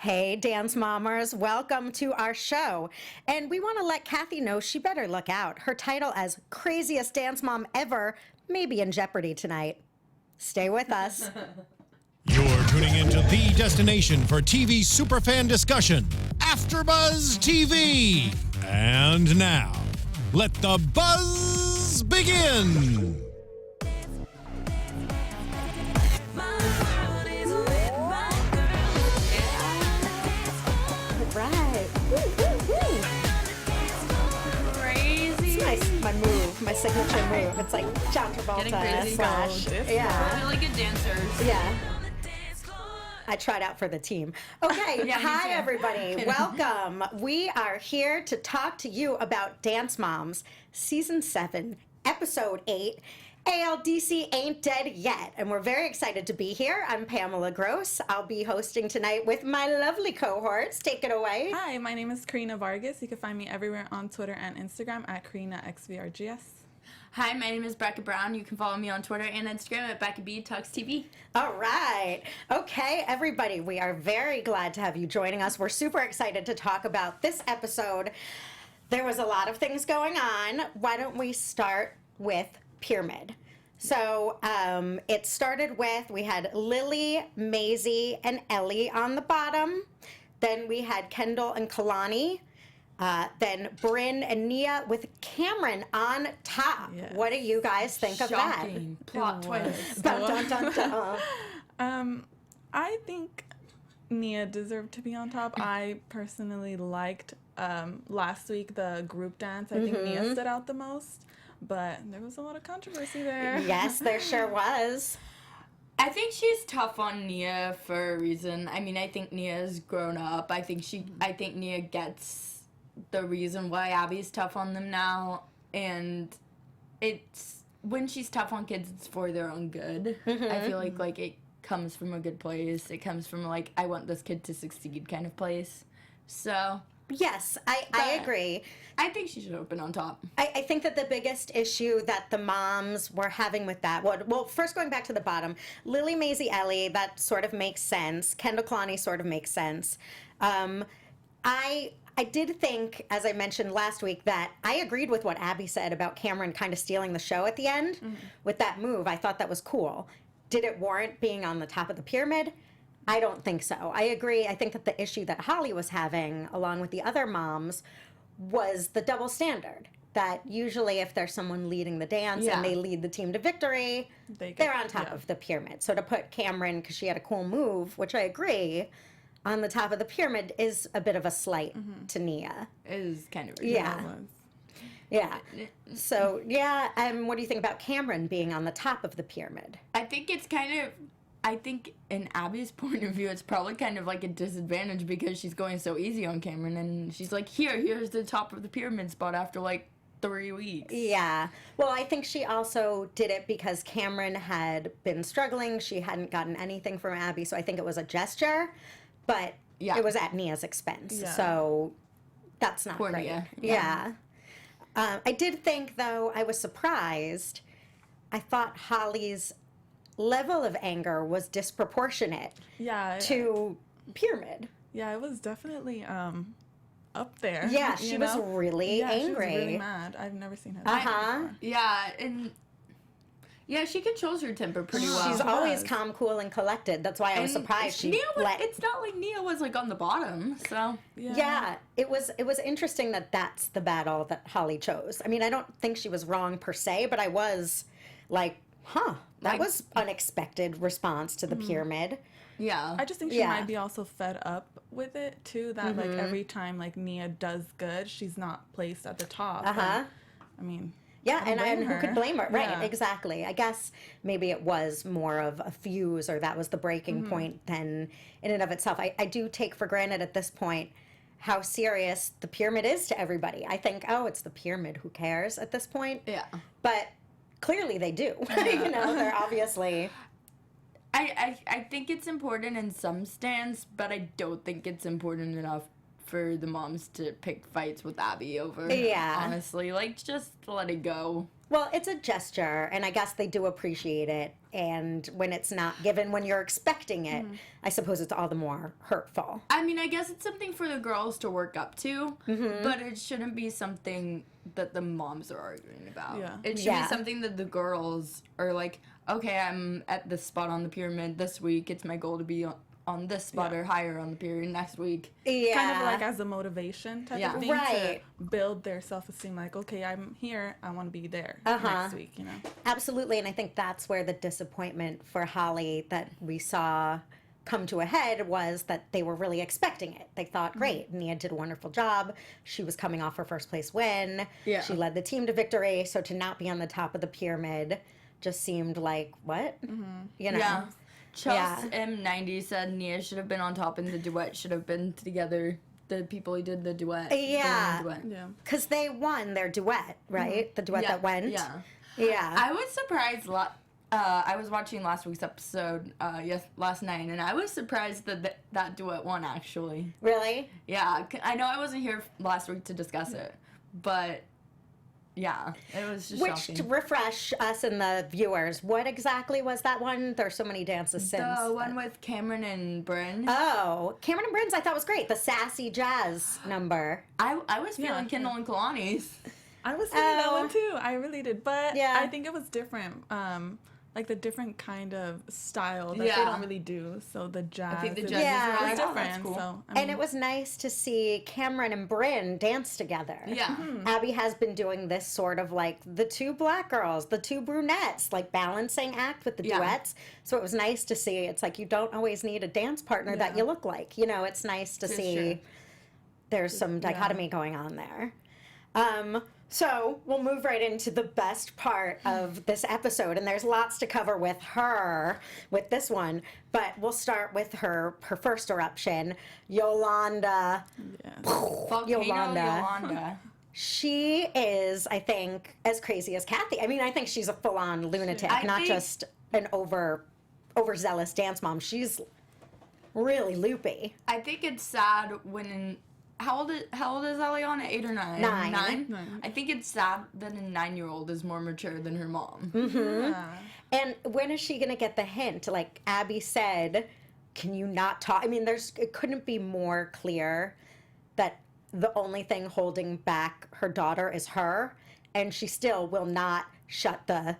Hey, Dance Mommers, welcome to our show. And we want to let Kathy know she better look out. Her title as Craziest Dance Mom Ever may be in jeopardy tonight. Stay with us. You're tuning into the destination for TV superfan discussion, AFTERBUZZ TV. And now, let the buzz begin. Right. Crazy. It's my move, my signature move. It's like John Getting Travolta crazy. slash. Yeah. We're really good dancers. Yeah. I tried out for the team. Okay, Yeah, me hi too. everybody. Welcome. We are here to talk to you about Dance Moms, Season 7, Episode 8. ALDC Ain't Dead Yet. And we're very excited to be here. I'm Pamela Gross. I'll be hosting tonight with my lovely cohorts. Take it away. Hi, my name is Karina Vargas. You can find me everywhere on Twitter and Instagram at KarinaXVRGS. Hi, my name is Becca Brown. You can follow me on Twitter and Instagram at Becca B Talks TV. All right. Okay, everybody, we are very glad to have you joining us. We're super excited to talk about this episode. There was a lot of things going on. Why don't we start with Pyramid? So it started with, we had Lily, Maisie, and Ellie on the bottom. Then we had Kendall and Kalani. Then Bryn and Nia with Cameron on top. Yes. What do you guys think of that? Shocking. Plot twist. Dun, dun, dun, dun. I think Nia deserved to be on top. I personally liked last week the group dance. I think Nia stood out the most, but there was a lot of controversy there. Yes, there sure was. I think she's tough on Nia for a reason. I mean, I think Nia's grown up. I think Nia gets the reason why Abby's tough on them now, and it's when she's tough on kids, it's for their own good. I feel like it comes from a good place. It comes from like, I want this kid to succeed kind of place. So Yes, I agree. I think she should have been on top. I think that the biggest issue that the moms were having with that, well, first going back to the bottom, Lily, Maisie, Ellie, that sort of makes sense. Kendall, Kalani sort of makes sense. I did think, as I mentioned last week, that I agreed with what Abby said about Cameron kind of stealing the show at the end with that move. I thought that was cool. Did it warrant being on the top of the pyramid? I don't think so. I agree. I think that the issue that Holly was having, along with the other moms, was the double standard. That usually if there's someone leading the dance and they lead the team to victory, they're on top of the pyramid. So to put Cameron, because she had a cool move, which I agree, on the top of the pyramid is a bit of a slight to Nia. It is kind of Yeah. So, what do you think about Cameron being on the top of the pyramid? I think it's I think in Abby's point of view, it's probably kind of like a disadvantage because she's going so easy on Cameron, and she's like, here's the top of the pyramid spot after like 3 weeks. Yeah. Well, I think she also did it because Cameron had been struggling. She hadn't gotten anything from Abby, so I think it was a gesture, but it was at Nia's expense. Yeah. So that's not Poor great. Nia. Yeah. I did think, though, I was surprised. I thought Holly's level of anger was disproportionate to Pyramid. Yeah, it was definitely up there. Yeah, she was really angry. She was really mad. I've never seen her that before. Yeah, she controls her temper pretty well. She's always calm, cool, and collected. That's why I was surprised it's not like Nia was like on the bottom, so yeah, it was interesting that that's the battle that Holly chose. I mean, I don't think she was wrong per se, but I was like, that was unexpected response to the pyramid. Yeah. I just think she might be also fed up with it too, that like every time like Nia does good, she's not placed at the top. And, I mean, and who could blame her? Right, exactly. I guess maybe it was more of a fuse, or that was the breaking point than in and of itself. I do take for granted at this point how serious the pyramid is to everybody. I think, it's the pyramid, who cares at this point? Yeah. But clearly they do. They're obviously... I think it's important in some stands, but I don't think it's important enough for the moms to pick fights with Abby over. Yeah. Honestly, like, just let it go. Well, it's a gesture, and I guess they do appreciate it. And when it's not given when you're expecting it, I suppose it's all the more hurtful. I mean, I guess it's something for the girls to work up to, but it shouldn't be something that the moms are arguing about. Yeah. It should be something that the girls are like, okay, I'm at this spot on the pyramid this week. It's my goal to be on this spot or higher on the pyramid next week. Yeah. Kind of like as a motivation type of thing Right. to build their self-esteem. Like, okay, I'm here. I want to be there next week, you know? Absolutely, and I think that's where the disappointment for Holly that we saw come to a head was that they were really expecting it. They thought, great, Nia did a wonderful job. She was coming off her first place win. Yeah. She led the team to victory, so to not be on the top of the pyramid just seemed like, what? You know? Yeah. Chelsea M90 said Nia should have been on top and the duet should have been together. The people who did the duet. Yeah. the duet. Yeah. Because they won their duet, right? The duet that went. Yeah. Yeah. I was surprised. I was watching last week's episode last night, and I was surprised that that duet won, actually. Really? Yeah, I know I wasn't here last week to discuss it, but yeah, it was just Which, shocking. to refresh us and the viewers, what exactly was that one? There's so many dances since. The one with Cameron and Bryn. Oh, Cameron and Bryn's I thought was great. The sassy jazz number. I was feeling Kendall and Kalani's. I was feeling that one too. I really did. But Yeah. I think it was different. Like the different kind of style that they Yeah. don't really do. So the jazz. I think the is- judges Yeah. were is like, oh, different. that's cool. So, And it was nice to see Cameron and Bryn dance together. Yeah. Abby has been doing this sort of like the two black girls, the two brunettes, like balancing act with the Yeah. duets. So it was nice to see. It's like you don't always need a dance partner that you look like. You know, it's nice to see sure. there's some dichotomy going on there. So we'll move right into the best part of this episode, and there's lots to cover with her, with this one, but we'll start with her first eruption, Yolanda. Volcano Yolanda. She is, I think, as crazy as Kathy. I mean, I think she's a full-on lunatic, I not think- just an overzealous dance mom. She's really loopy. I think it's sad when. How old is Eliana? 8 or 9? 9. I think it's sad that a 9-year-old is more mature than her mom. Yeah. And when is she going to get the hint? Like Abby said, can you not talk? I mean, it couldn't be more clear that the only thing holding back her daughter is her, and she still will not shut the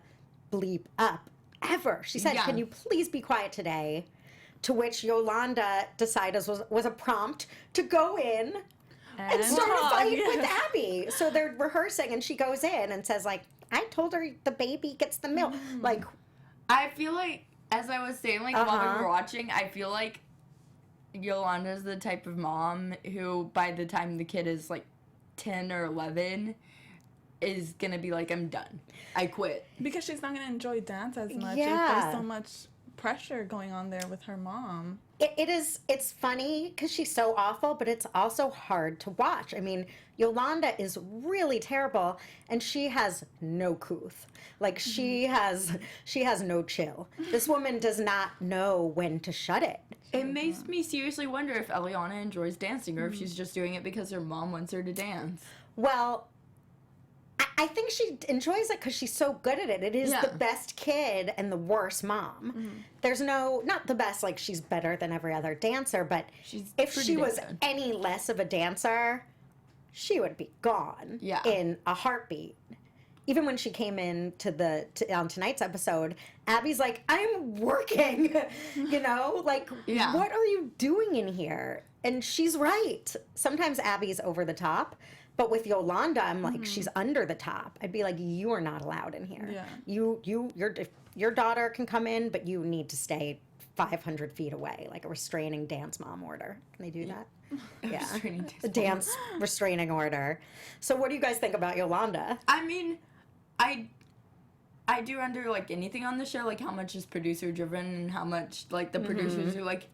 bleep up ever. She said, Yeah. can you please be quiet today? To which Yolanda decided was a prompt to go in and start a fight with Abby. So they're rehearsing, and she goes in and says, like, I told her the baby gets the milk. Like, I feel like, as I was saying, like, while we were watching, I feel like Yolanda's the type of mom who, by the time the kid is, like, 10 or 11, is gonna be like, I'm done. I quit. Because she's not going to enjoy dance as much if Yeah. there's so much pressure going on there with her mom. it's funny because she's so awful, but it's also hard to watch. I mean, Yolanda is really terrible, and she has no couth. Like she has no chill. This woman does not know when to shut it. It makes me seriously wonder if Eliana enjoys dancing or if she's just doing it because her mom wants her to dance. Well, I think she enjoys it because she's so good at it. It is Yeah. the best kid and the worst mom. There's not the best, like she's better than every other dancer, but She's if pretty she damn was good. any less of a dancer, she would be gone in a heartbeat. Even when she came in on tonight's episode, Abby's like, I'm working, like, Yeah. what are you doing in here? And she's right. Sometimes Abby's over the top. But with Yolanda, I'm like, she's under the top. I'd be like, you are not allowed in here. Yeah. Your daughter can come in, but you need to stay 500 feet away, like a restraining dance mom order. Can they do that? Yeah, Restraining dance a dance restraining order. So, what do you guys think about Yolanda? I mean, I do wonder, like, anything on the show, like, how much is producer driven and how much, like, the producers are, like,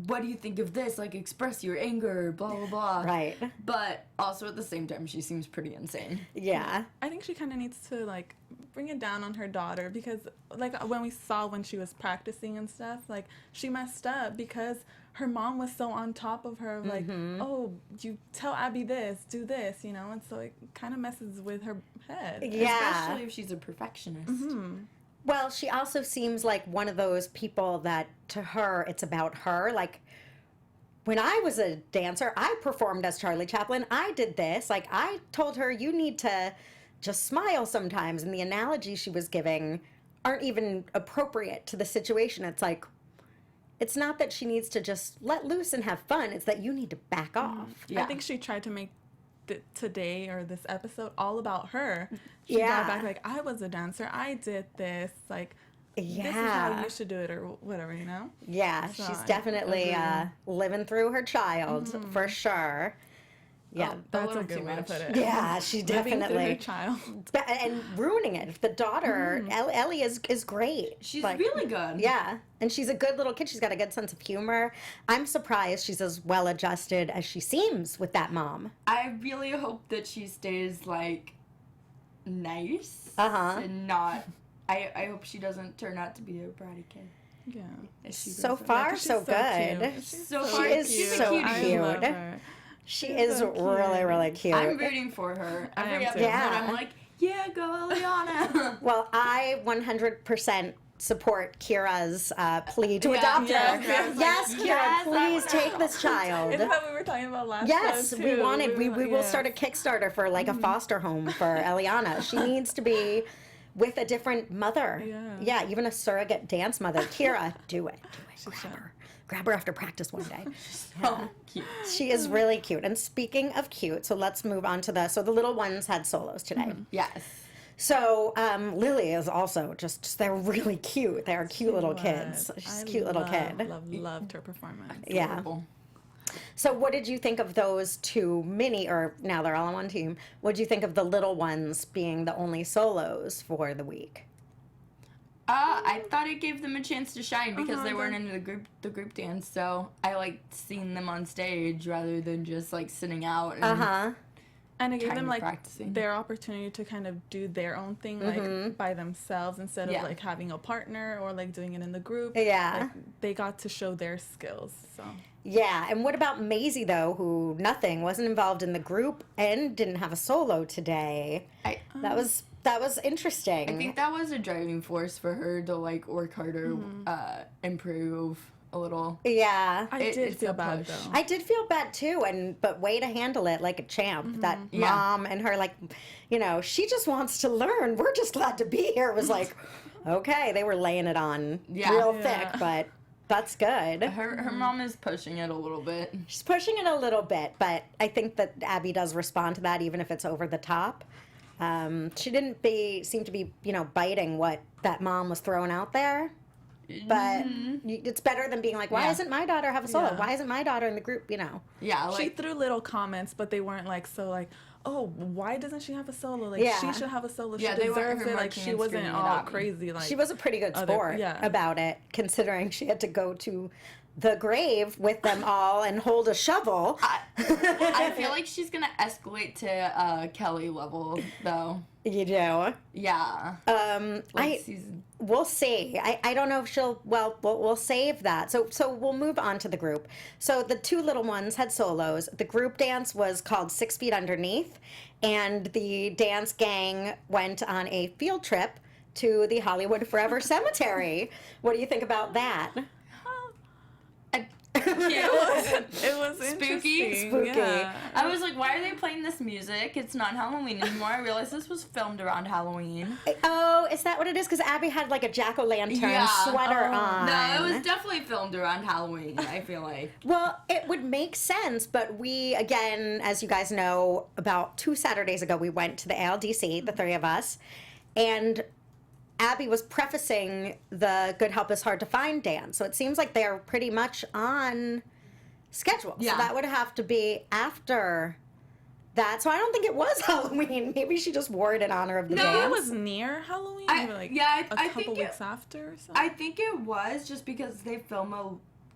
what do you think of this? Like, express your anger, blah, blah, blah. Right. But also at the same time, she seems pretty insane. Yeah. I think she kind of needs to, like, bring it down on her daughter because, like, when we saw when she was practicing and stuff, like, she messed up because her mom was so on top of her, like, oh, you tell Abby this, do this, you know? And so it kind of messes with her head. Yeah. Especially if she's a perfectionist. Well, she also seems like one of those people that to her, it's about her. Like, when I was a dancer, I performed as Charlie Chaplin. I did this. Like, I told her, you need to just smile sometimes. And the analogies she was giving aren't even appropriate to the situation. It's like, it's not that she needs to just let loose and have fun. It's that you need to back off. Yeah. I think she tried to make today or this episode all about her. She Yeah. got back like, I was a dancer, I did this, like, this is Yeah. how you should do it or whatever, you know? Yeah, So she's I definitely agree. living through her child for sure. Yeah. That's a little good too way to much. put it. Yeah, she Living through her definitely. child. And ruining it. The daughter, Ellie, is great. She's Like, really good. Yeah, and she's a good little kid. She's got a good sense of humor. I'm surprised she's as well adjusted as she seems with that mom. I really hope that she stays, like, nice. And not... I hope she doesn't turn out to be a bratty kid. Yeah. As she So grows up. far, 'Cause she's so cute. good. She's So She far, is she's a so cutie. I cute. love her. She She's is so cute. really, really cute. I'm rooting for her. I Every am too. episode, Yeah. I'm like, yeah, go Eliana. Well, I 100% support Kira's plea to Yeah, adopt yeah, her. Kira's Yes, like, Kira, yes, I please wanna take know. this child. It's what we were talking about last Yes, time, we too. wanted. We were will like, start a Kickstarter for like a foster home for Eliana. She needs to be with a different mother. Yeah. Even a surrogate dance mother. Kira, do it. Grab should. her. Grab her after practice one day. So cute. She is really cute. And speaking of cute, so let's move on to the little ones had solos today. Yes. So Lily is also they're really cute. They're cute little kids. She's a cute little kid. Loved her performance. Yeah. Adorable. So what did you think of those two or now they're all on one team, what did you think of the little ones being the only solos for the week? I thought it gave them a chance to shine because they weren't in the group dance, so I liked seeing them on stage rather than just like sitting out and And it gave Kind them of like practicing. their opportunity to kind of do their own thing like by themselves instead of Yeah. like having a partner or like doing it in the group. Yeah. Like, they got to show their skills. So Yeah, and what about Maisie though, who wasn't involved in the group and didn't have a solo today? That was interesting. I think that was a driving force for her to like work harder, improve a little. Yeah. I It- did it's feel a bad push. though. I did feel bad too, but way to handle it like a champ. That mom and her, like, she just wants to learn. We're just glad to be here. It was like, okay, they were laying it on real thick, but that's good. Her mom is pushing it a little bit. She's pushing it a little bit, but I think that Abby does respond to that, even if it's over the top. She didn't seem to be, biting what that mom was throwing out there. But it's better than being like, why doesn't my daughter have a solo? Yeah. Why isn't my daughter in the group? Yeah, She like threw little comments, but they weren't like so like, oh, why doesn't she have a solo? Like Yeah. she should have a solo. Yeah, She they weren't deserves it. Like marking she and wasn't screaming at all Abby. crazy. Like She was a pretty good sport about it, considering she had to go to the grave with them all and hold a shovel. I feel like she's gonna escalate to Kelly level though. You do. Yeah. We'll see. I don't know if we'll save that. So we'll move on to the group. So the two little ones had solos. The group dance was called 6 Feet Underneath, and the dance gang went on a field trip to the Hollywood Forever Cemetery. What do you think about that? it was Spooky? interesting. Spooky. Yeah. I was like, why are they playing this music? It's not Halloween anymore. I realized this was filmed around Halloween. Oh, is that what it is? Because Abby had like a jack-o'-lantern sweater on. No, it was definitely filmed around Halloween, I feel like. Well, it would make sense, but we, again, as you guys know, about 2 Saturdays ago, we went to the ALDC, the three of us, and Abby was prefacing the Good Help is Hard to Find dance. So it seems like they're pretty much on schedule. Yeah. So that would have to be after that. So I don't think it was Halloween. Maybe she just wore it in honor of the Maybe dance. it was near Halloween. I- maybe, like yeah, I a couple think weeks after or something. I think it was just because they film a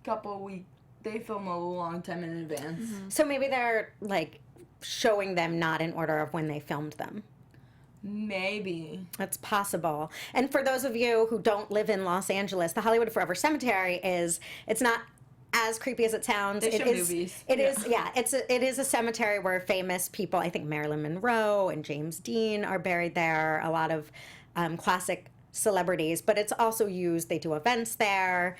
couple weeks they film a long time in advance. So maybe they're, like, showing them not in order of when they filmed them. Maybe. That's possible. And for those of you who don't live in Los Angeles, the Hollywood Forever Cemetery it's not as creepy as it sounds. They show movies. It is a cemetery where famous people, I think Marilyn Monroe and James Dean are buried there, a lot of classic celebrities, but it's also used, they do events there.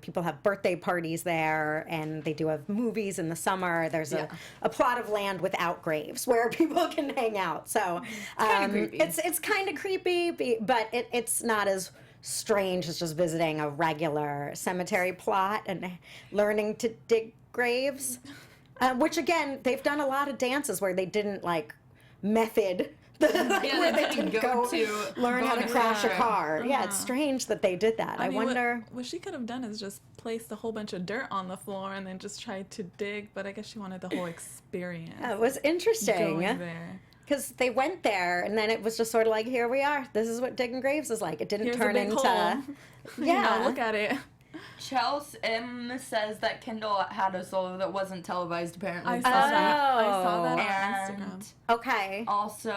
People have birthday parties there, and they do have movies in the summer. There's a plot of land without graves where people can hang out. So it's kind of creepy, but it's not as strange as just visiting a regular cemetery plot and learning to dig graves. Which, again, they've done a lot of dances where they didn't, like, method where they didn't go to learn how to crash a car. Yeah, it's strange that they did that. I mean, wonder. What she could have done is just placed a whole bunch of dirt on the floor and then just tried to dig, but I guess she wanted the whole experience. It was interesting. Going there. Because they went there, and then it was just sort of like, here we are. This is what digging graves is like. It didn't turn into. Hole. Yeah. Look at it. Chelsea M says that Kendall had a solo that wasn't televised, apparently. I saw that on And Instagram. Okay. also,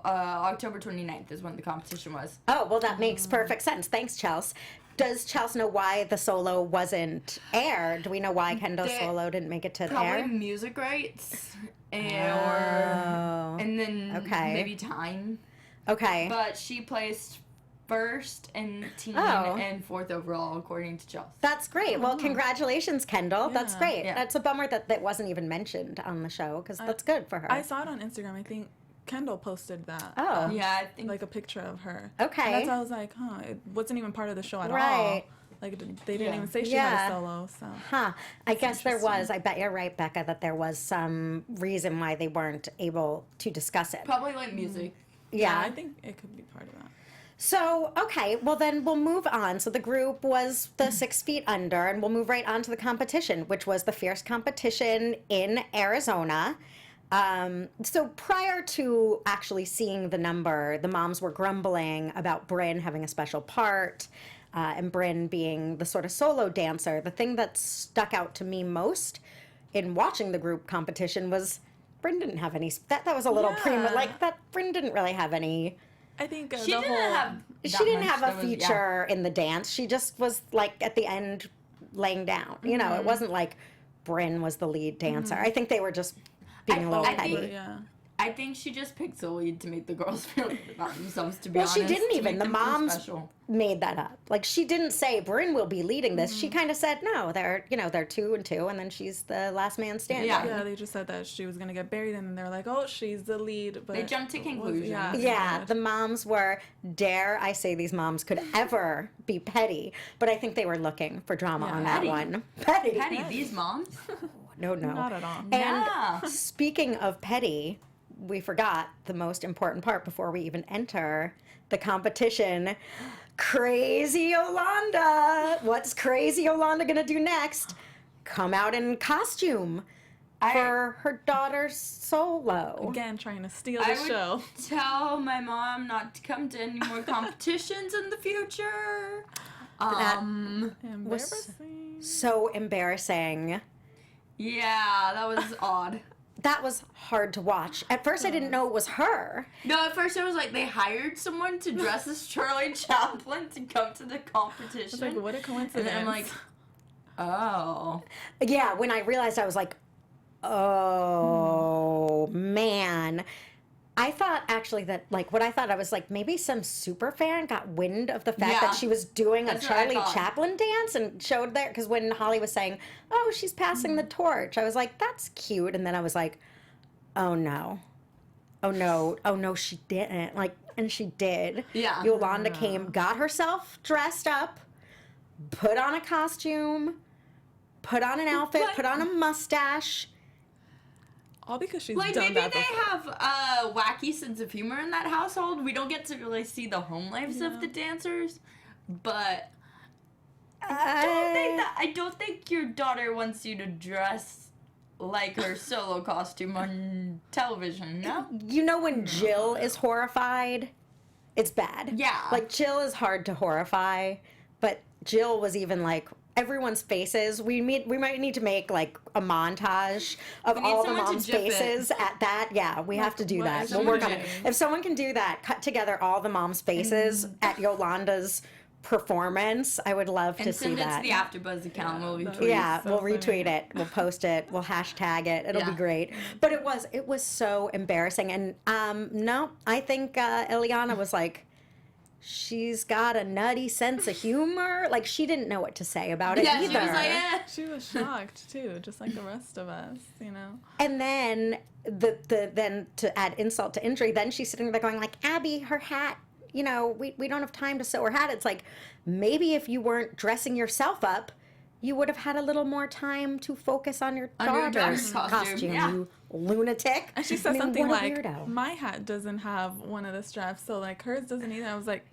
October 29th is when the competition was. Oh, well, that makes perfect sense. Thanks, Chelsea. Does Chelsea know why the solo wasn't aired? Do we know why Kendall's solo didn't make it to the air? Probably music rights. Oh. And then Okay. maybe time. Okay. But she placed first in teen Oh. and fourth overall, according to Chelsea. That's great. Well, congratulations, Kendall. That's Yeah. great. Yeah. That's a bummer that wasn't even mentioned on the show, because that's good for her. I saw it on Instagram. I think Kendall posted that. Oh. Yeah, I think Like a picture of her. Okay. And that's why I was like, it wasn't even part of the show at all. Right. Like, they didn't Yeah. even say she Yeah. had a solo, so. Huh. I guess there was. I bet you're right, Becca, that there was some reason why they weren't able to discuss it. probably like music. Yeah. I think it could be part of that. So, okay, well then we'll move on. So the group was the 6 feet under, and we'll move right on to the competition, which was the fierce competition in Arizona. So prior to actually seeing the number, the moms were grumbling about Bryn having a special part, and Bryn being the sort of solo dancer. The thing that stuck out to me most in watching the group competition was Bryn didn't have any, that was a little Yeah. like that Bryn didn't really have any. I think She the didn't whole. have. She didn't have a feature in the dance. She just was like at the end laying down. You know, it wasn't like Bryn was the lead dancer. I think they were just being a little I petty. think- Yeah. I think she just picked the lead to make the girls feel good about themselves, to be Well, honest. she didn't to even. make The them feel moms special. made that up. Like, she didn't say Bryn will be leading this. She kind of said, no, they're 2 and 2, and then she's the last man standing. Yeah. Yeah, they just said that she was going to get buried, and then they're like, oh, she's the lead. But They jumped to it wasn't- conclusions. Yeah, the moms were, dare I say these moms could ever be petty, but I think they were looking for drama on that Petty. one. Petty. Patty, these moms? No. Not at all. And Yeah. speaking of petty, we forgot the most important part before we even enter the competition. Crazy Yolanda. What's Crazy Yolanda gonna do next? Come out in costume for her daughter's solo. Again, trying to steal the I would show. tell my mom not to come to any more competitions in the future. Embarrassing. So embarrassing. Yeah, that was odd. That was hard to watch. At first, I didn't know it was her. No, at first I was like, they hired someone to dress as Charlie Chaplin to come to the competition. It's like, what a and coincidence. then I'm like, oh. Yeah, when I realized, I was like, oh, man. I thought actually that, like, what I thought, I was like, maybe some super fan got wind of the fact Yeah. that she was doing That's a what I Charlie thought. Chaplin dance and showed there. Because when Holly was saying, oh, she's passing the torch, I was like, that's cute. And then I was like, oh, no. Oh, no. Oh, no, she didn't. Like, and she did. Yeah. Yolanda came, got herself dressed up, put on a costume, put on an outfit, What? put on a mustache. All because she's Like, done maybe that they before. have a wacky sense of humor in that household. We don't get to really see the home lives of the dancers, but I don't think your daughter wants you to dress like her solo costume on television, no? You know when Jill is horrified? It's bad. Yeah. Like, Jill is hard to horrify, but Jill was even like, everyone's faces. We might need to make like a montage of We need all the someone to moms' gif it. faces at that. Yeah, we have to do what that. is We'll she work on it. doing? If someone can do that, cut together all the moms' faces at Yolanda's performance, I would love to And see send it that. to the AFTERBUZZ account. We'll that retweet. would- Yeah, So we'll funny. retweet it. We'll post it. We'll hashtag it. It'll be Yeah. great. But it was so embarrassing. And no, I think Ileana was like, she's got a nutty sense of humor. Like she didn't know what to say about it Yeah, either. she was like, eh. She was shocked too, just like the rest of us, you know. And then then to add insult to injury, then she's sitting there going like, Abby, her hat. You know, we don't have time to sew her hat. It's like, maybe if you weren't dressing yourself up, you would have had a little more time to focus on your On your daughter's daughter's costume, yeah. you lunatic. And she said I mean, something what a like, weirdo. "My hat doesn't have one of the straps, so like hers doesn't either." I was like,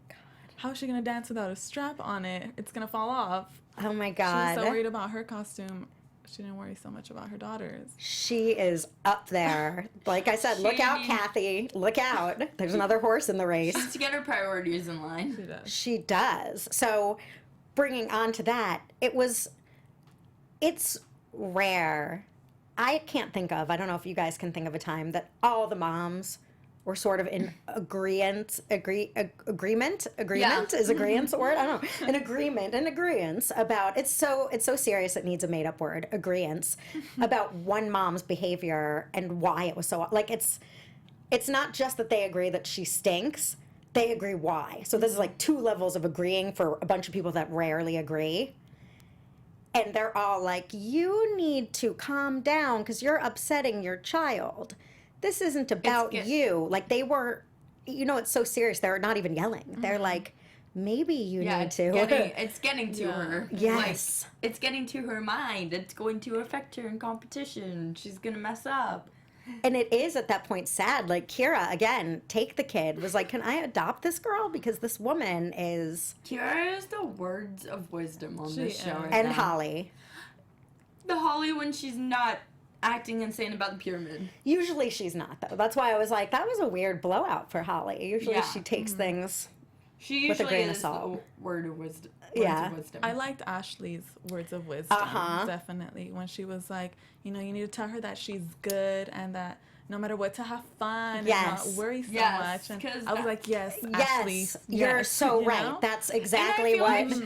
"How is she gonna dance without a strap on it? It's gonna fall off." Oh my She was God. so worried about her costume. She didn't worry so much about her daughter's. She is up there. Like I said, look out, She- Kathy. Look out. There's another horse in the race. To get her priorities in She line. does. She does. So, bringing on to that, it's rare. I can't think of, I don't know if you guys can think of a time that all the moms were sort of in agreement. Agreement is agreement a word? I don't know. An agreement about it's so serious it needs a made up word. Agreeance about one mom's behavior and why it was so like it's not just that they agree that she stinks. They agree why. So this is like two levels of agreeing for a bunch of people that rarely agree. And they're all like, you need to calm down because you're upsetting your child. This isn't about get- you. Like they were, it's so serious. They're not even yelling. They're like, maybe you Yeah, need it's to. getting to Yeah. her. Yes. Like, it's getting to her mind. It's going to affect her in competition. She's going to mess up. And it is at that point sad. Like Kira, again, take the kid, was like, can I adopt this girl? Because this woman is, Kiara is the words of wisdom on She this show is. right and now. Holly. The Holly when she's not acting insane about the pyramid. Usually she's not, though. That's why I was like, that was a weird blowout for Holly. Usually Yeah. she takes things. She With a usually grain of is salt. the word of wisdom. Yeah. Words of wisdom. I liked Ashley's words of wisdom, Uh-huh. definitely, when she was like, you need to tell her that she's good and that no matter what, to have fun Yes. and not worry so Yes, much. 'cause And I was like, yes, Ashley. Yes, you're so you right. know? That's exactly feel what. like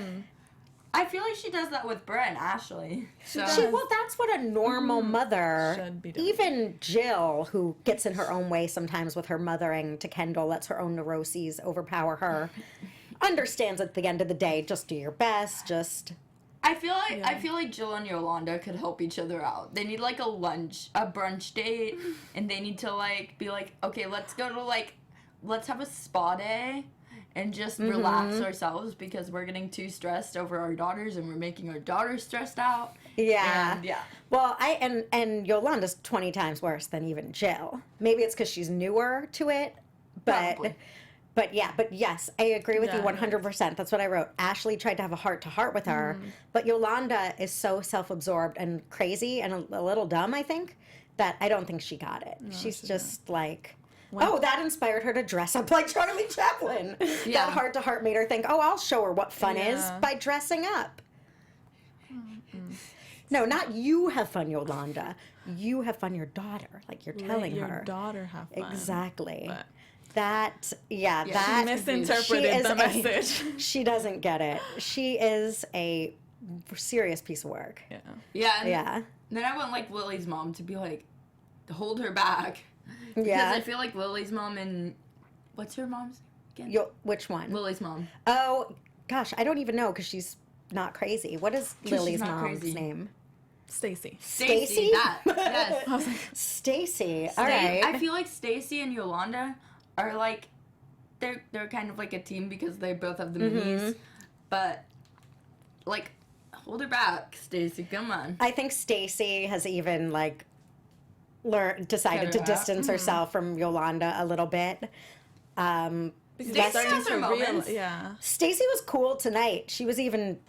I feel like she does that with Bryn, Ashley. So Well, that's what a normal mother, Should be doing. even Jill, who gets in her own way sometimes with her mothering to Kendall, lets her own neuroses overpower her, understands at the end of the day, just do your best, just. I feel like Jill and Yolanda could help each other out. They need like a brunch date, and they need to like be like, okay, let's have a spa day and just relax ourselves because we're getting too stressed over our daughters and we're making our daughters stressed out. Yeah. And, yeah. Well, and Yolanda's 20 times worse than even Jill. Maybe it's because she's newer to it, Probably. but yes, I agree with you Yeah. 100%. That's what I wrote. Ashley tried to have a heart-to-heart with her, but Yolanda is so self-absorbed and crazy and a little dumb, I think, that I don't think she got it. She's she just like, oh, that inspired her to dress up like Charlie Chaplin. Yeah. That heart-to-heart made her think, oh, I'll show her what fun is Yeah. by dressing up. No, not you have fun, Yolanda. You have fun, your daughter. Like you're telling Let your her. daughter have fun. Exactly. But That, yeah, Yeah, that. misinterpreted she is the a- message. She doesn't get it. She is a serious piece of work. Yeah. Yeah. And Yeah. Then I want like Lily's mom to be like, to hold her back. Because Yeah. I feel like Lily's mom and what's her mom's again? Which one? Lily's mom. Oh, gosh, I don't even know because she's not crazy. What is she's Lily's not mom's crazy. name? Stacy. Stacy? That. Yes. I was like, Stacy. All right. I feel like Stacy and Yolanda are like they're kind of like a team because they both have the minis. But like hold her back, Stacy, come on. I think Stacy has even like decided Cut to her out. distance herself from Yolanda a little bit. because Stacy they're starting has her to moments. yeah. Stacy was cool tonight. She was even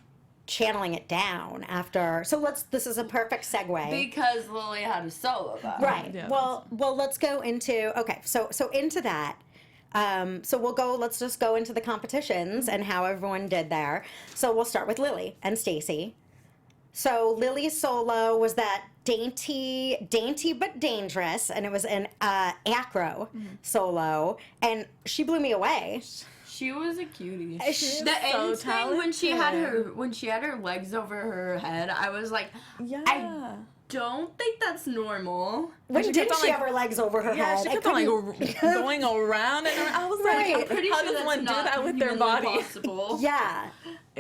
channeling it down after. So this is a perfect segue. Because Lily had a solo though. Right. Yeah, well, let's go into so into that. Let's just go into the competitions and how everyone did there. So we'll start with Lily and Stacy. So Lily's solo was that dainty but dangerous, and it was an acro solo, and she blew me away. She was a cutie. She's The so end thing when she had talented. her legs over her head, I was like, Yeah. I don't think that's normal. When she did kept on, she like- have her legs over her Yeah, head? she I kept on couldn't- like going around and around. I was Right. like, I'm Pretty how sure does that's one do not that with their humanly body? possible. Yeah.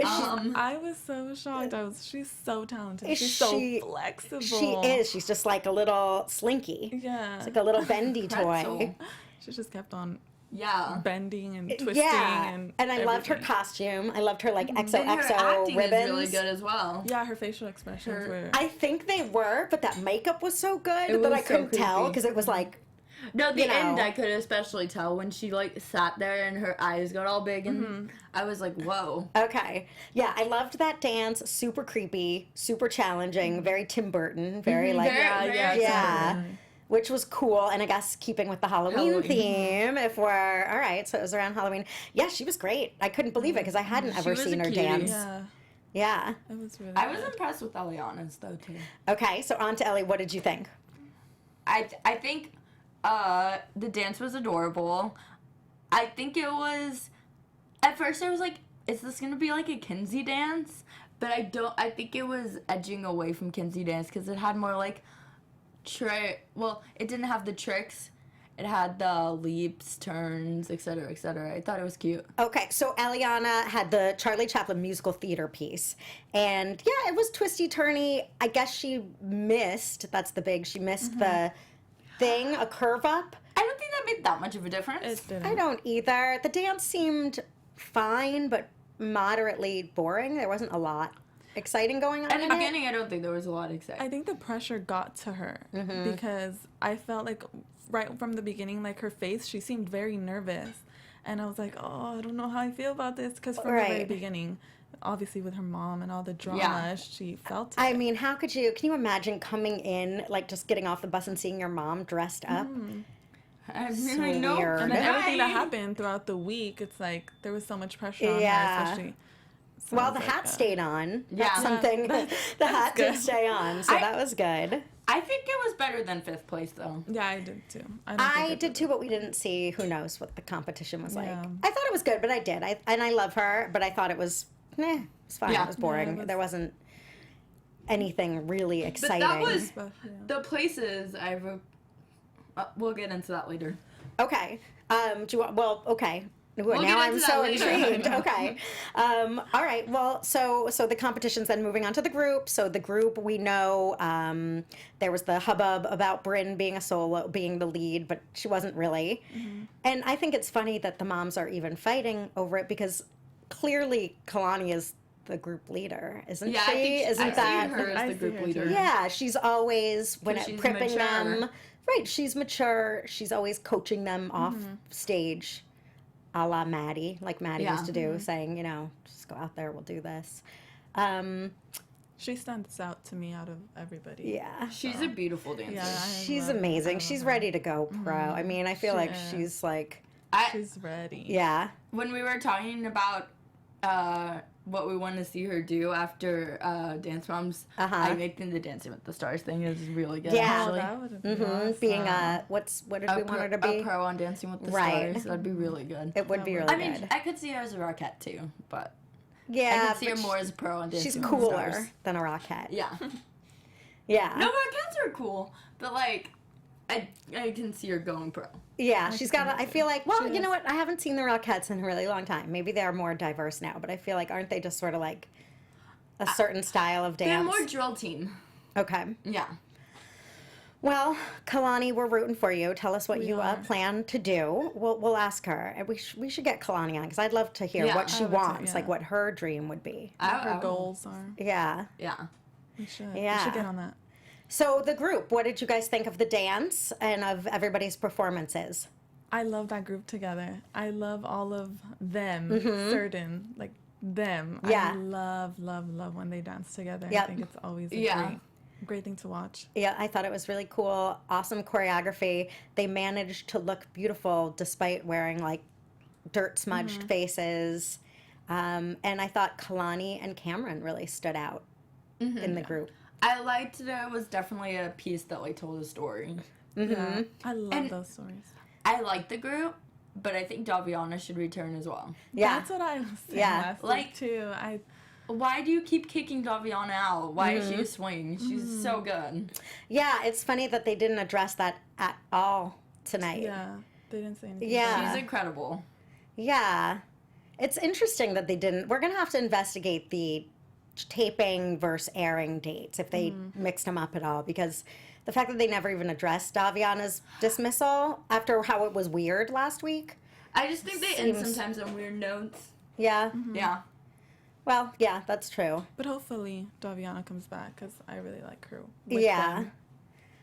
I was so shocked. She's so talented. Is She's so she- flexible. She is. She's just like a little slinky. Yeah. It's like a little bendy toy. Pretzel. She just kept on Yeah. bending and twisting Yeah. and I loved her everything. costume. I loved her like And her XOXO acting ribbons. is really good as well. Yeah, her facial expressions were. I think they were, but that makeup was so good It that I was so couldn't tell creepy. because it was like, No, the You know. end I could especially tell when she like sat there and her eyes got all big and I was like, whoa. okay. Yeah, I loved that dance. Super creepy, super challenging, very Tim Burton, very like, very yeah. Which was cool, and I guess keeping with the Halloween, Halloween. theme, if we're, all right, so it was around Halloween. Yeah, she was great. I couldn't believe it because I hadn't ever was seen a her cutie. dance. Yeah, Yeah. it was really. I was good. impressed with Eliana's though too. Okay, so on to Ellie. What did you think? I think the dance was adorable. I think it was at first I was like, is this gonna be like a Kinsey dance? But I think it was edging away from Kinsey dance because it had more like it didn't have the tricks. It had the leaps, turns, etc., etc. I thought it was cute. Okay, so Eliana had the Charlie Chaplin musical theater piece. And yeah, it was twisty turny. I guess she missed, that's the big, she missed the thing, a curve up. I don't think that made that much of a difference. It didn't. I don't either. The dance seemed fine, but moderately boring. There wasn't a lot exciting going on At the in it. beginning, I don't think there was a lot of excitement. I think the pressure got to her because I felt like right from the beginning, like her face, she seemed very nervous. And I was like, oh, I don't know how I feel about this. Because from the very Right. beginning, obviously with her mom and all the drama, Yeah. she felt it. I mean, can you imagine coming in, like just getting off the bus and seeing your mom dressed up? I So really know. weird. and then everything that Right. happened throughout the week, it's like there was so much pressure on Yeah. her, especially. So Well, I was the like, hat stayed on. Yeah. That's something. The hat did good. stay on, so that was good. I think it was better than 5th place though. Yeah, I did too. I did too, but we didn't see. Who knows what the competition was like? Yeah. I thought it was good, but I did. I love her, but I thought it was, it's fine. Yeah. It was boring. Yeah, it was- There wasn't anything really But exciting. that was But, yeah. the places we'll get into that later. Okay. Do you want? Well, okay. Ooh, We'll now get I'm into so that later. intrigued. Okay. All right. Well, so the competitions. Then moving on to the group. So the group, we know there was the hubbub about Bryn being the lead, but she wasn't really. And I think it's funny that the moms are even fighting over it because clearly Kalani is the group leader, isn't Yeah, she? I think Isn't I that? see her I as the see group her leader. too. Yeah, she's always she's prepping mature. them. Right, she's mature. She's always coaching them off stage, a la Maddie, like Maddie Yeah. used to do, saying, just go out there, we'll do this. She stands out to me out of everybody. Yeah, She's a beautiful dancer. Yeah, I she's love- amazing. I She's love her. ready to go pro. I mean, I feel She like is. she's like, She's ready. yeah, When we were talking about what we want to see her do after Dance Moms, I think the Dancing with the Stars thing is really good. Yeah. Oh, actually. that would be being awesome. what did we want her to be? A pro on Dancing with the Right. Stars. That'd be really good. It would be really I mean, good. I could see her as a Rockette too, but I Yeah, could see her but more as a pro on Dancing she's with the cooler Stars. than a Rockette. Yeah. Yeah. No, Rockettes are cool, but like, I can see her going pro. Yeah, she's got. I feel like. Well, She you know is. what? I haven't seen the Rockettes in a really long time. Maybe they're more diverse now, but I feel like aren't they just sort of like a certain style of They're dance? more drill team. Okay. Yeah. Well, Kalani, we're rooting for you. Tell us what We you are. plan to do. We'll ask her, and we should get Kalani on because I'd love to hear Yeah, what she I would too, wants, yeah. like what her dream would be. What her I- goals are. Yeah. Yeah. We should. Yeah. We should get on that. So the group, what did you guys think of the dance and of everybody's performances? I love that group together. I love all of them, certain, like them. Yeah. I love when they dance together. Yep. I think it's always a Yeah. great thing to watch. Yeah, I thought it was really cool. Awesome choreography. They managed to look beautiful despite wearing like dirt smudged faces. And I thought Kalani and Cameron really stood out in the group. I liked that it was definitely a piece that like told a story. Yeah, I love And- those stories. I like the group, but I think Daviana should return as well. Yeah. That's what I was saying Yeah. last Like- week too. Why do you keep kicking Daviana out? Why is she a swing? She's so good. Yeah, it's funny that they didn't address that at all tonight. Yeah, they didn't say anything. Yeah. She's incredible. Yeah. It's interesting that they didn't. We're going to have to investigate the taping versus airing dates if they mixed them up at all, because the fact that they never even addressed Daviana's dismissal after how it was weird last week. I just think they end Seems- sometimes on weird notes. Yeah. Yeah. Well, yeah, that's true. But hopefully Daviana comes back because I really like her. With Yeah. them.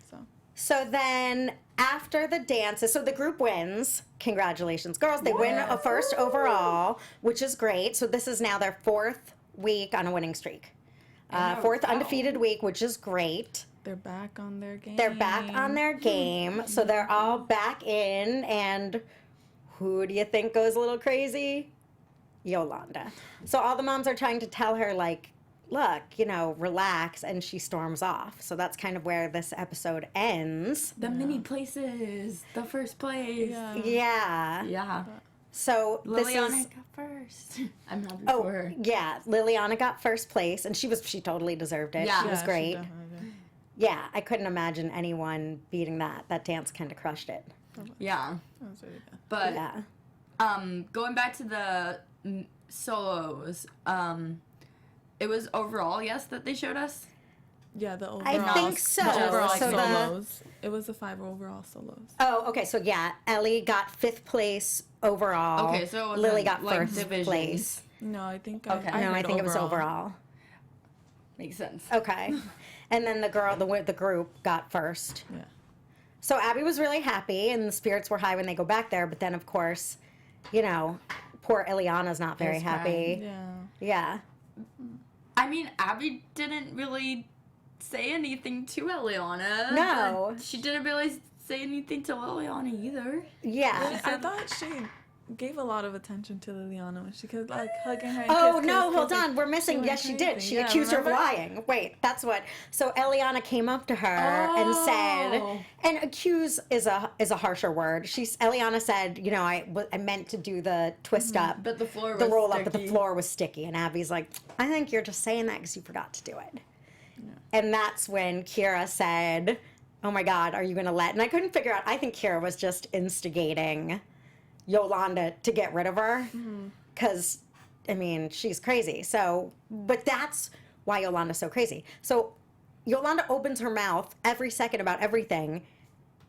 So So then after the dances, so the group wins. Congratulations, girls. They win a first overall, which is great. So this is now their 4th week on a winning streak. Fourth wow. undefeated week, which is great. they're back on their game. They're back on their game. So they're all back in. And who do you think goes a little crazy? Yolanda. So all the moms are trying to tell her, like, look, relax, and she storms off. So that's kind of where this episode ends. The mini places. The first place. Yeah. Yeah. Yeah. So this Liliana is got first. I'm happy oh for her. yeah, Liliana got first place, and she totally deserved it. Yeah. She was Yeah, great. definitely did. Yeah, I couldn't imagine anyone beating that. That dance kind of crushed it. Yeah. That was really good. But Yeah. going back to the solos, it was overall yes that they showed us. Yeah, the overall. I think so. The overall So the- solos. It was the 5 overall solos. Oh, okay. So yeah, Ellie got 5th place overall. Okay, so it wasn't, Lily got like, first divisions. place. No, I think. Okay. No, I heard think it was overall. Makes sense. Okay. And then the group got first. Yeah. So Abby was really happy, and the spirits were high when they go back there. But then, of course, poor Ileana's not very Is happy. Yeah. Yeah. I mean, Abby didn't really say anything to Eliana. No. but she didn't really say anything to Liliana either. Yeah. I thought she gave a lot of attention to Liliana when she kept like hugging her. And Oh, kiss, no, kiss, hold kiss, on. We're missing. went Yes, she did. crazy. She Yeah, accused her of remember? lying. Wait, that's what. So Eliana came up to her and Oh. said, and accuse is a harsher word. Eliana said, I meant to do the twist up, But the floor was the roll up, but the sticky. floor was sticky. And Abby's like, I think you're just saying that because you forgot to do it. And that's when Kira said, oh my God, are you going to let? And I couldn't figure out. I think Kira was just instigating Yolanda to get rid of her because, she's crazy. So, but that's why Yolanda's so crazy. So Yolanda opens her mouth every second about everything.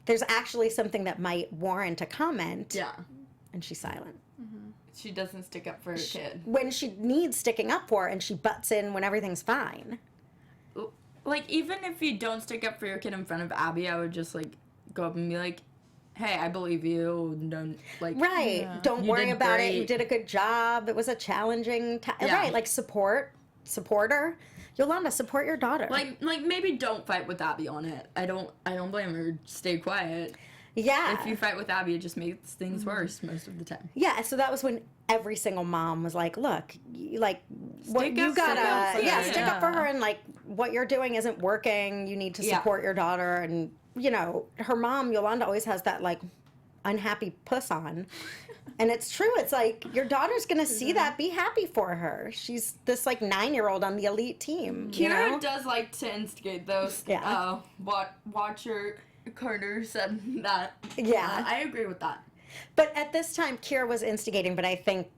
There's actually something that might warrant a comment. Yeah. And she's silent. She doesn't stick up for her kid. When she needs sticking up for, and she butts in when everything's fine. Like, even if you don't stick up for your kid in front of Abby, I would just, like, go up and be like, hey, I believe you. Don't, like... Right. Yeah. Don't You worry did about it. You great. did a good job. It was a challenging time. Yeah. Right. Like support her. Yolanda, support your daughter. Like maybe don't fight with Abby on it. I don't blame her. Stay quiet. yeah. If you fight with Abby, it just makes things worse most of the time. Yeah, so that was when every single mom was like, "Look, what Stick you up for gotta, her. stick up for Yeah. her, and like what you're doing isn't working. You need to Yeah. support your daughter." And her mom Yolanda always has that like unhappy puss on, and it's true. It's like your daughter's gonna see that. Be happy for her. She's this like 9-year-old on the elite team. Kira does like to instigate those. Yeah. Watcher Carter said that. Yeah. I agree with that. But at this time, Kira was instigating, but I think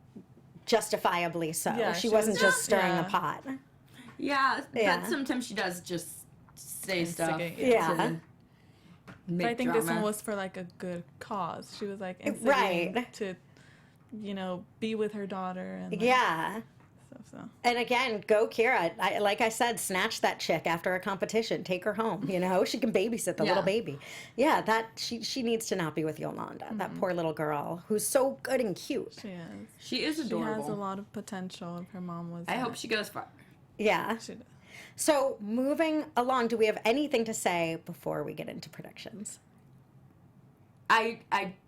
justifiably so. Yeah, she she wasn't was just just- stirring yeah. the pot. Yeah, Yeah. but sometimes she does just say stuff. Instigate, yeah. to make But I think this drama. one was for like a good cause. She was like Right. instigating to, be with her daughter and like, Yeah. stuff. So And again, go Kira. Like I said, snatch that chick after a competition. Take her home. She can babysit the little Yeah. baby. Yeah, that she needs to not be with Yolanda. That poor little girl who's so good and cute. she is. She is She adorable. has a lot of potential. If her mom was. I hope she goes far. Yeah. She does. So moving along, do we have anything to say before we get into predictions? I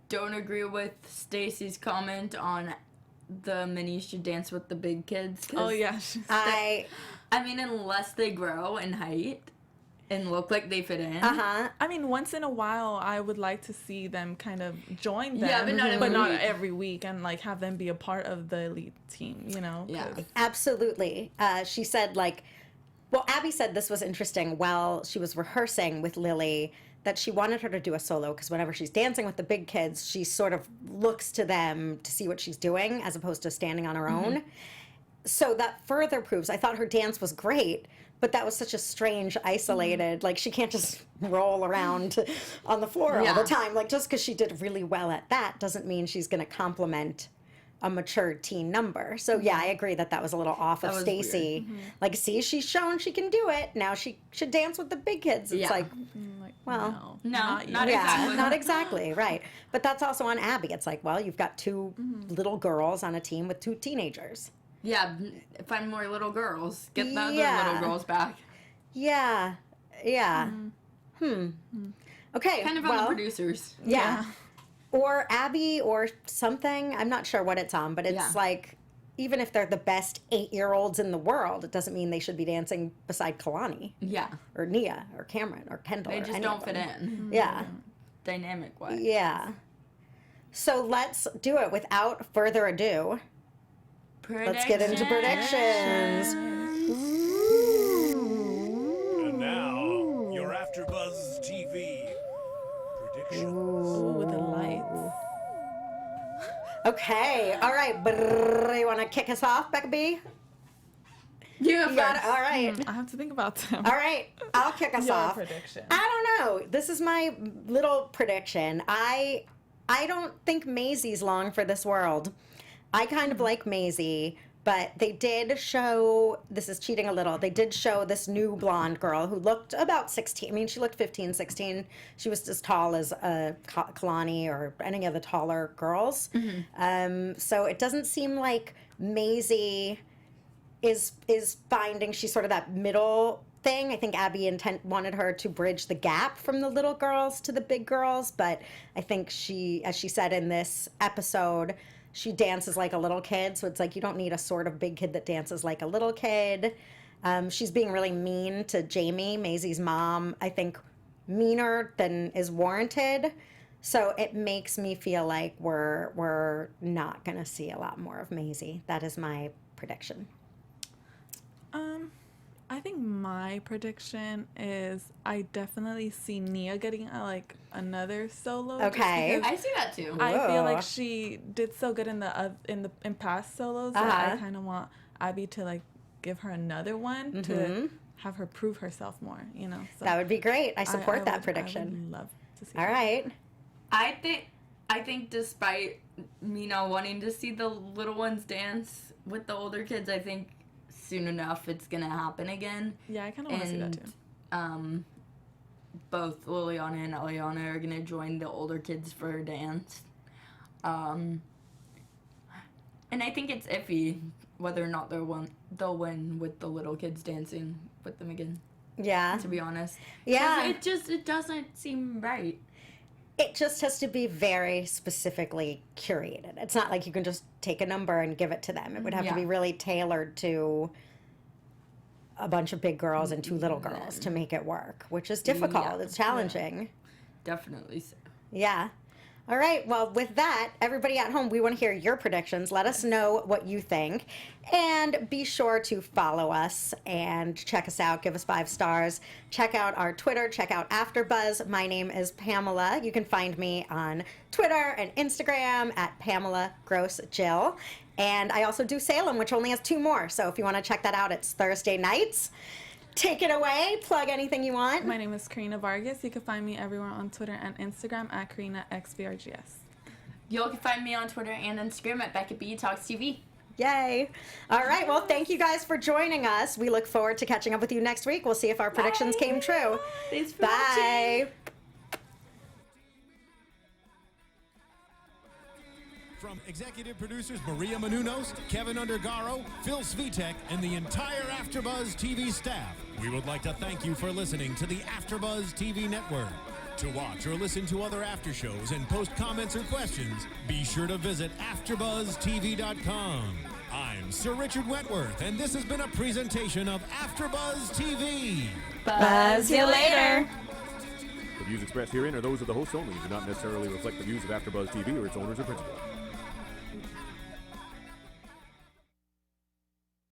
don't agree with Stacy's comment on the minis should dance with the big kids. 'Cause Oh yeah. I mean, unless they grow in height and look like they fit in. I mean, once in a while, I would like to see them kind of join them, Yeah, but not every not week. every week, and like have them be a part of the elite team. You know? Yeah. 'cause- absolutely. She said well, Abby said this was interesting while she was rehearsing with Lily, that she wanted her to do a solo because whenever she's dancing with the big kids, she sort of looks to them to see what she's doing as opposed to standing on her own. So that further proves, I thought her dance was great, but that was such a strange, isolated, like she can't just roll around on the floor all Yeah. the time. Like just because she did really well at that doesn't mean she's going to complement a mature teen number. So yeah, I agree that that was a little off of was Stacy. Like, see, she's shown she can do it. Now she should dance with the big kids. It's Yeah. like, Like, well, No, not not yet. yeah, exactly. not exactly, right. But that's also on Abby. It's like, well, you've got two little girls on a team with two teenagers. Yeah, find more little girls. Get the other Yeah. little girls back. Yeah, yeah. Okay, Kind of on well, the producers. yeah. Or Abby or something. I'm not sure what it's on, but it's Yeah. like, even if they're the best 8-year-olds in the world, it doesn't mean they should be dancing beside Kalani Yeah. or Nia or Cameron or Kendall. They or just any don't of fit them. in. Yeah, Dynamic wise. yeah. So let's do it without further ado. Let's get into predictions. And now, your AfterBuzz TV predictions. Ooh, with the lights. Okay, all right. Brrr, you want to kick us off, Becca B? You You got it. All right. I have to think about them. All right, I'll kick us Your off. prediction. I don't know. This is my little prediction. I don't think Maisie's long for this world. I kind of like Maisie, but they did show, this is cheating a little, they did show this new blonde girl who looked about 16. I mean, she looked 15, 16. She was as tall as Kalani or any of the taller girls. So it doesn't seem like Maisie is finding, she's sort of that middle thing. I think Abby wanted her to bridge the gap from the little girls to the big girls, but I think she, as she said in this episode, she dances like a little kid, so it's like you don't need a sort of big kid that dances like a little kid. She's being really mean to Jamie, Maisie's mom, I think meaner than is warranted. So it makes me feel like we're not going to see a lot more of Maisie. That is my prediction. I think my prediction is I definitely see Nia getting like another solo. just Okay. because I see that too. I feel Whoa. like she did so good in past solos that I Uh-huh. kind of want Abby to like give her another one to have her prove herself more. You know. So That would be great. I support that I prediction. would love to see. All that. right. I think despite me not wanting to see the little ones dance with the older kids, I think soon enough it's gonna happen again. Yeah, I kind of want to see that too. Both Liliana and Eliana are gonna join the older kids for a dance. And I think it's iffy whether or not they'll win with the little kids dancing with them again, Yeah. to be honest. 'Cause Yeah. it doesn't seem right. It just has to be very specifically curated. It's not like you can just take a number and give it to them. It would have to Yeah. be really tailored to a bunch of big girls and two little girls to make it work, which is difficult. Yeah. It's challenging. Definitely so. Yeah. All right. Well, with that, everybody at home, we want to hear your predictions. Let us know what you think. And be sure to follow us and check us out. Give us 5 stars. Check out our Twitter. Check out AfterBuzz. My name is Pamela. You can find me on Twitter and Instagram at Pamela Gross Jill. And I also do Salem, which only has 2 more. So if you want to check that out, it's Thursday nights. Take it away. Plug anything you want. My name is Karina Vargas. You can find me everywhere on Twitter and Instagram at KarinaXVRGS. You'll find me on Twitter and Instagram at Becca B Talks TV. Yay. All right. Well, thank you guys for joining us. We look forward to catching up with you next week. We'll see if our predictions came true. Thanks for Bye. watching. From executive producers Maria Menounos, Kevin Undergaro, Phil Svitek, and the entire AfterBuzz TV staff, we would like to thank you for listening to the AfterBuzz TV network. To watch or listen to other after shows and post comments or questions, be sure to visit AFTERBUZZTV.com. I'm Sir Richard Wentworth, and this has been a presentation of AFTERBUZZ TV. Buzz you later. The views expressed herein are those of the host only and do not necessarily reflect the views of AfterBuzz TV or its owners or principals.